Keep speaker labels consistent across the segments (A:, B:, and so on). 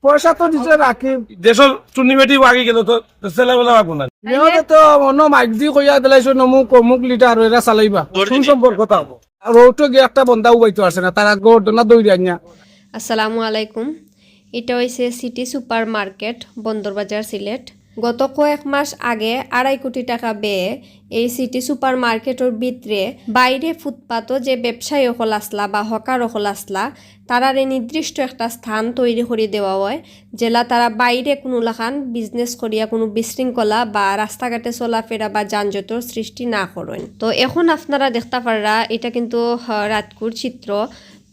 A: পয়সা তো দিছে রাখি
B: দেশের টুর্নিমেন্টই আগে গেল তো ছেলেবেলা রাখবো না
A: মেয়রে তো অন্য মাইক দি কইয়া দিলাইছো অমুক লিটার এরা চালাইবা কোন সম্পর্ক তা হবো আর ওটো গিয়ে একটা বন্ধা উবাইতে পারছে না তারা ঘটনা দৌড়ি আনিয়া।
C: আসসালামু আলাইকুম। এটা হয়েছে city super market Bandarbazar Sylhet. গত কয়েক মাস আগে 2.5 কোটি টাকা ব্যয়ে এই সিটি সুপার মার্কেটের ভিতরে বাইরে ফুটপাতও যে ব্যবসায়ী হল আসলা বা হকার হল আসলা তারারে নির্দিষ্ট একটা স্থান তৈরি করে দেওয়া হয় জেলা তারা বাইরে কোনো লাখান বিজনেস করিয়া কোনো বিশৃঙ্খলা বা রাস্তাঘাটে চলাফেরা বা যানজটের সৃষ্টি না করেন। তো এখন আপনারা দেখতে পাররা এটা কিন্তু রাতকুর চিত্র।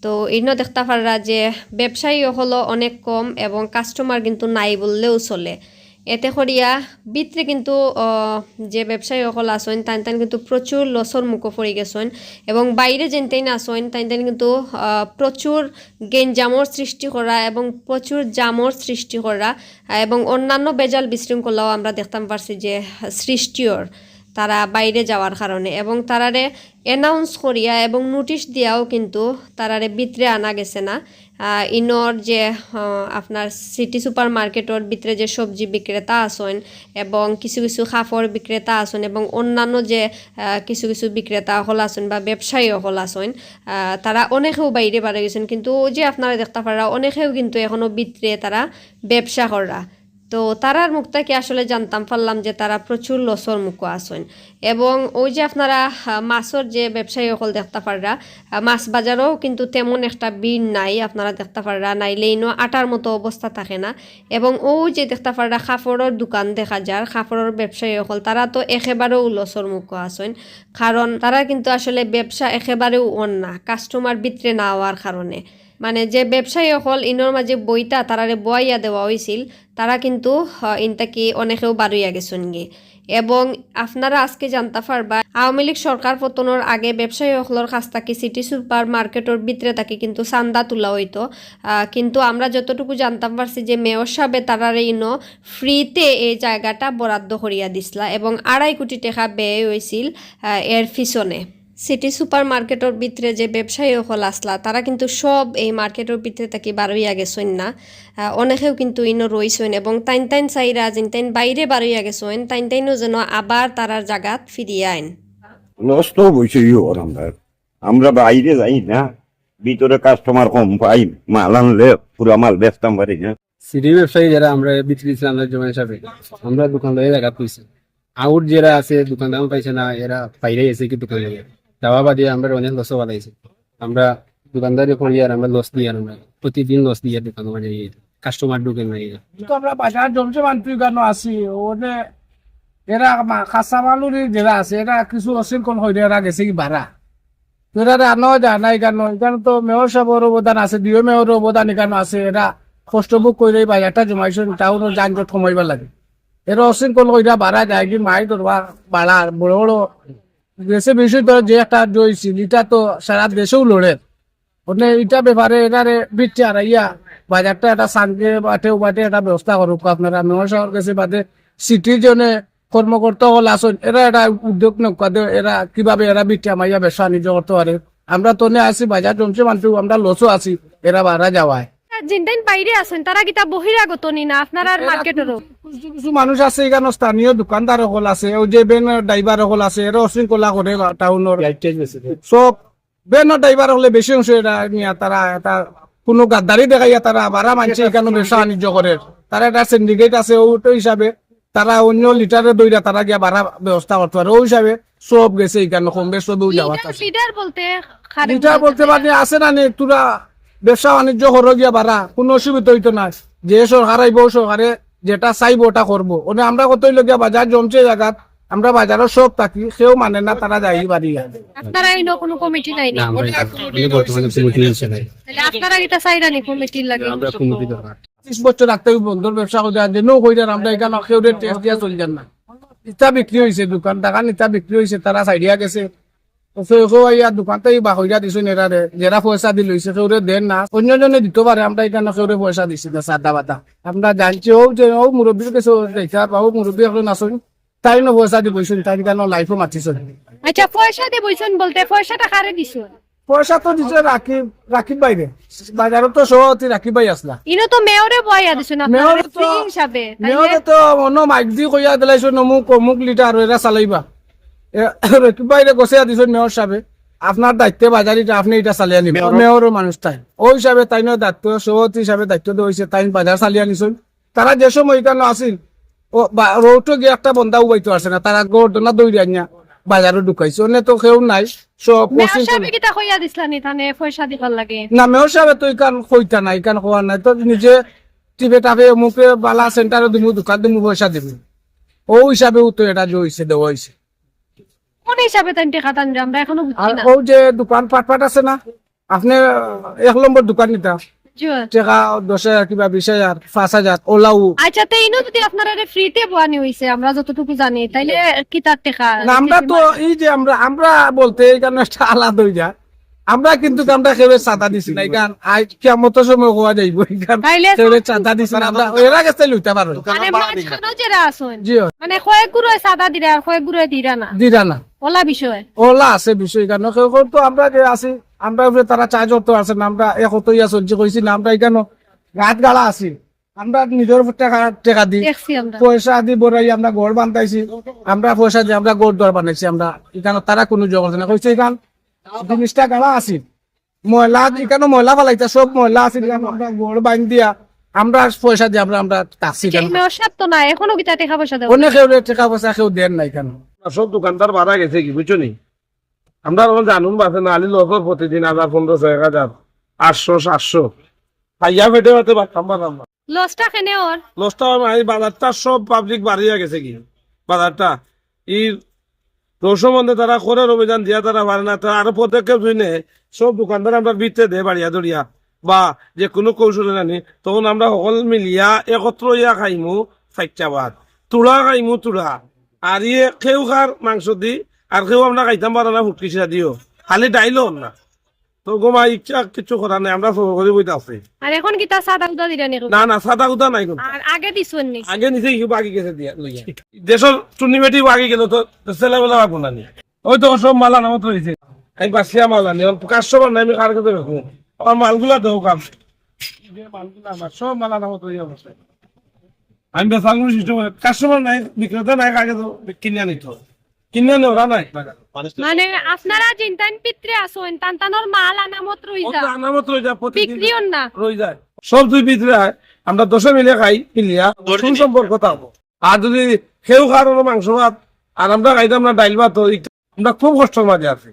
C: তো ইনো দেখতে পাররা যে ব্যবসায়ী হলো অনেক কম এবং কাস্টমার কিন্তু নাই বললেও চলে। এতে করিয়া ভিতরে কিন্তু যে ব্যবসায়ী সকল আসেন তাই কিন্তু প্রচুর লসর মুখে পড়ে গেছেন এবং বাইরে যেনতেই না আসেন তাই কিন্তু প্রচুর গেঞ্জামর সৃষ্টি করা এবং প্রচুর জামর সৃষ্টি করা এবং অন্যান্য বেজাল বিশৃঙ্খলাও আমরা দেখতাম পারছি যে সৃষ্টিওর তারা বাইরে যাওয়ার কারণে এবং তারারে অ্যানাউন্স করিয়া এবং নোটিশ দিয়াও কিন্তু তারারে ভিতরে আনা গেছে না। ইনর যে আপনার সিটি সুপার মার্কেটের ভিতরে যে সবজি বিক্রেতা আসেন এবং কিছু কিছু কাপড় বিক্রেতা আসেন এবং অন্যান্য যে কিছু কিছু বিক্রেতা হল আসেন বা ব্যবসায়ী হল আসেন তারা অনেকেও বাইরে বাড়ে গেছেন কিন্তু যে আপনারা দেখতে পারা অনেকেও কিন্তু এখনও ভিতরে তারা ব্যবসা করা। তো তারার মুখ থেকে আসলে জানতাম পারলাম যে তারা প্রচুর লসর মুখ আসেন এবং ওই যে আপনারা মাছের যে ব্যবসায়ী সকল দেখতে পাররা মাছ বাজারও কিন্তু তেমন একটা ভিড় নাই আপনারা দেখতে পাররা নাইলে ইনো আটার মতো অবস্থা থাকে না এবং ওই যে দেখতে পাররা কাপড়ের দোকান দেখা যায় কাপড়ের ব্যবসায়ী সকল তারা তো একেবারেও লসর মুখ আসেন কারণ তারা কিন্তু আসলে ব্যবসা একেবারেও অন না কাস্টমার ভিতরে না হওয়ার কারণে। মানে যে ব্যবসায়ী হল ইনোর মাঝে বইটা তারারে বইয়া দেওয়া হয়েছিল তারা কিন্তু ইনতাকি অনেকেও বাড়িয়া গেছেন গে এবং আপনারা আজকে জানতে পারবা আওয়ামী লীগ সরকার পতনের আগে ব্যবসায়ী হলর কাছ থেকে সিটি সুপার মার্কেটের ভিতরে তাকে কিন্তু চান্দা তোলা হইতো কিন্তু আমরা যতটুকু জানতাম পারছি যে মেয়র সাহেব তারারে ইনো ফ্রিতে এই জায়গাটা বরাদ্দ করিয়া দিছিলা এবং 2.5 কোটি টাকা ব্যয় হয়েছিল এর পিছনে। সিটি সুপার মার্কেটের ভিতরে যে ব্যবসায়ী হল আসলা তারা কিন্তু সব এই মার্কেটের ভিতরে থাকি বারোইয়া গেছেন না অনেকেও কিন্তু ইনো রইছেন এবং তাইন চাইরা যেন তাইন বাইরে বারোইয়া গেছেন তাইনও যেন আবার তারার জায়গাত ফিরিয়ে আইন।
D: নষ্ট হয়েছে আমরা বাইরে যাই না ভিতরে কাস্টমার কম পাই মাল আনলে পুরো মাল বেচতাম পারি না।
A: সিটি ব্যবসায়ী যারা আমরা বিক্রি দিচ্ছিলাম জমা হিসাবে আমরা দোকানদারের জায়গা পাইছি আউট যারা আছে দোকানদার পাইছে না এরা বাইরে এসে কি দোকান যাওয়া বাদে আমরা অনেক লস বাড়াইছি আমরা দোকানদারি করি আর আমরা লস দিই আর আমরা প্রতিদিন লস দিয়ে দোকান মানে কাস্টমার ঢুকে নাই তো আমরা বাজার জমছে মানুষ গানো আছি ওনে এরা কাঁচা মালুর যারা আছে এরা কিছু অসীম কোন হইলে এরা গেছে কি ভাড়া তো এরা আনো যায় না এখানে তো মেয়র সাহেবের অবদান আছে ডিও মেয়রের অবদান এখানে আছে এরা কষ্ট বুক করে বাজারটা জমাইছেন টাউনের যানজট কমাইবার লাগে এরা অসীম কোন হইলে ভাড়া যায় কি মাই ধরবা ভাড়া বড় বড় দেশে বেশি ধর যে একটা জয়ছিল এটা তো সারা দেশেও লড়ে ওনে এটা ব্যাপারে এটারে বিচ্ছে আর ইয়া বাজারটা একটা শান্তি বাটে একটা ব্যবস্থা করুক আপনারা মেয়র শহর গেছে বাদে সিটির জন্য কর্মকর্তা হল আসুন এরা একটা উদ্যোগ নৌকা এরা কিভাবে এরা বিচ্ছে আমাইয়া ব্যবসা বাণিজ্য করতে পারে আমরা তো আসি বাজার জমছে মানুষ আমরা লসও আছি এরা ভাড়া যাওয়ায়
C: জিনটাইন বাইরে আছেন তারা কিতা বহিরাগত নি না আপনারা মার্কেটেরও
A: কিছু মানুষ আছে এখানে স্থানীয় দোকানদার সকল আছে ওই যে বেন ড্রাইভার সকল আছে এরা অশৃঙ্খলা করে টাউনের সব বেনের ড্রাইভার হলে বেশি অংশ এটা নিয়ে তারা এটা কোনো গাদ্দারি দেখাইয়া তারা ভাড়া মানছে এখানে ব্যবসা বাণিজ্য করে তারা একটা সিন্ডিকেট আছে ওই হিসাবে তারা অন্য লিটারে দইরা তারা গিয়া ভাড়া ব্যবস্থা করতে পারে ওই হিসাবে সব গেছে এখানে কম বেশ সব যাওয়া লিটার বলতে পারি আছে না তোরা ব্যবসা বাণিজ্য করো গিয়া বাড়া কোনো অসুবিধা হইতো না যে সরকার আইব সরকারে যেটা চাইবো ওটা করবো ওনে আমরা কত লগিয়া বাজার জমছে জায়গাত আমরা বাজারও সব থাকি কেউ মানে না তারা যাই বাড়ি
C: আপনারা ইনো কোনো কমিটি নাই নি আপনারা এটা চাইরা নি কমিটির লাগে
A: 30 বছর রাখতে বন্ধুর ব্যবসা করে যে নো কইরা আমরা এখানে কেউ টেস্ট দিয়া চলে যান না ইটা বিক্রি হয়েছে দোকান টাকা ইটা বিক্রি হয়েছে তারা সাইডিয়া গেছে দোকানটাই বাহরা দিছো নেরারে যারা পয়সা দি লইছে কেউ দেন না অন্যজনে দিতে পারে আমরা এখানে কেউ পয়সা দিছি না সাদা বাদা আমরা জানছি ও যে ও মুরব্বীর কাছে দেখা পাবো মুরব্বী এখন নাচুন তাই না পয়সা দি বইছেন তাই কেন লাইফও মাতিছেন।
C: আচ্ছা পয়সা দি বইছেন বলতে পয়সাটা কারে দিছো
E: পয়সা তো দিছে রাকিব বাইরে বাজারও তো সহতি রাকিব ভাই আসলা
C: ইনো তো মেয়রে বয়া দিছেন
E: মেয়রে
C: আপনারা
E: তো-
C: ফ্রি হিসাবে
E: মেয়রে তো অন্য মাইক দি কইয়া দিলাইছো অমুক লিটার এরা চালাইবা রাকিব বাইরে গছিয়া দিছ মেয়র সাহেবে আপনার দায়িত্বে বাজারিটা আপনি এটা চালিয়ে নিবেন মেয়রের মানুষ তাই ওই হিসাবে তাই দায়িত্ব সভাপতি হিসাবে দায়িত্ব দেওয়া হয়েছে তাই বাজার চালিয়ে নিছেন তারা যে সময় এখানে আসিল ও রোডও গিয়ে একটা বন্ধা উবাইতে পারছে না তারা গর্দনা দৌড়ি আনিয়া বাজারে ঢুকাইছে অন্য তো কেউ নাই সব
C: মেয়র
E: পশ্চিম
C: সাহেব কিটা কইয়া দিছলানি তানে পয়সা দিবার লাগে
E: না মেয়র সাহেব তো ইকান কইতা নাই ইকান কোয়া নাই তো নিজে টিপে টাপে মুখে বালা সেন্টারে দিমু দোকান দিমু পয়সা দিবি ও হিসাবে তো এটা যে হয়েছে দেওয়া হয়েছে
C: কোন হিসাবে তান টাকা টান আমরা এখনো
E: আর
C: বুঝছি না
E: ও যে দোকান পাট আছে না আপনি 1 নম্বর দোকান নিতা
C: জি।
E: টাকা 10,000 কিবা 20,000 5,000 ওলাও
C: আচ্ছা তো ইনো যদি আপনারা ফ্রিতে বানি হইছে আমরা যতটুকু জানি তাইলে কি তার টাকা
E: না আমরা তো এই যে আমরা বলতে এই কারণে একটা আলাদা হয়ে যায় আমরা কিন্তু আমরা কেউ চাঁদা দিছি না কারণ আজ কেমন সময় হওয়া যাইব
C: তাইলে
E: কেউ চাঁদা দিছি না আমরা এরা কাছে লইতে পারো
C: মানে মাঝখানেও যারা আছেন
E: জি
C: মানে কয়েক গুরু সাদা দিরা আর কয়েক গুরু দিরা না
E: দিরা না
C: ওলা বিষয়
E: ওলা আছে বিষয় কারণ কেউ কেউ তো আমরা যে আছি আমরা উপরে তারা চার্জ করতে পারছে না আমরা একতইয়া সহ্য করেছি না আমরা এখানে গাছ গালা আছি আমরা নিজের উপর টাকা দিই
C: দেখছি আমরা
E: পয়সা দি বড়াই আমরা ঘর বান্ধাইছি আমরা পয়সা দিয়ে আমরা ঘর দর বানাইছি আমরা এখানে তারা কোনো জগত না কইছে এখান জিনিসটা গালা আছে ময়লা এখানে ময়লা ফালাইতা সব ময়লা আছে এখানে আমরা ঘর বান দিয়া আমরা পয়সা দিয়ে আমরা তাকছি কেন
C: মেয়র সাহেব তো না এখনো কি তার টাকা পয়সা দেব
E: অনেক কেউ টাকা পয়সা কেউ দেন নাই কেন
B: সব দোকানদার ভাড়া গেছে কি বুঝছো নি আমরা জানুন বাসে না আলি লোকের প্রতিদিন 1,000 1500 1,000 800 700 খাইয়া ফেটে হতে পারতাম পারলাম না
C: লসটা কেনে ওর
B: লসটা এই বাজারটা সব পাবলিক বাড়িয়া গেছে কি বাজারটা ই রসমন্ধে তারা করে অভিযান দিয়া তারা পারে না তারা আরো পদক্ষেপ শুনে সব দোকানদার আমরা বিতে দে বাড়িয়া দড়িয়া বা যে কোনো কৌশলে নানি তখন আমরা সকল মিলিয়া একত্র ইয়া খাইমু চারটা ভাত তুলা খাইমু তুলা আর ইয়ে খেউ খার মাংস দি আর কেউ আমরা খাইতাম পারা না ফুটকিসা দিও খালি ডাইলও না তো গোমা ইচ্ছা কিছু করার নাই আমরা করে বইতে আছে
C: আর এখন কি তার সাদা উদা দিরা নি
B: না না সাদা কুদা নাই কোনো
C: আর আগে দিছুন নি
B: আগে নিচে কি বাকি গেছে দিয়া লইয়া দেশের টুর্নিমেন্টই বাকি গেল তো ছেলেবেলা বাবু নানি ওই তো সব মালা নামত রয়েছে আমি বাসিয়া মালা নি কাস্টমার নাই আমি কার কাছে রাখবো আমার মালগুলা দেবো কাম মালগুলা আমার সব মালা নামত রয়ে অবস্থা আমি বেসাগুলো সিস্টেম কাস্টমার নাই বিক্রেতা নাই কাকে তো কিনে আনিত কিনে আনি ওরা নাই
C: মানে আপনারা চিন্তান পিত্রে আসুন তান্তানোর মাল আনামত রই যা
B: আনামত রয়ে যায় প্রতিদিন
C: বিক্রিও না
B: রয়ে যায় সব দুই ভিতরে আমরা 10 মিলে খাই পিলিয়া সম্পর্ক থাকবো আর যদি কেউ খাওয়ার মাংস ভাত আর আমরা খাইতাম না ডাইল ভাত আমরা খুব কষ্টের মাঝে আছি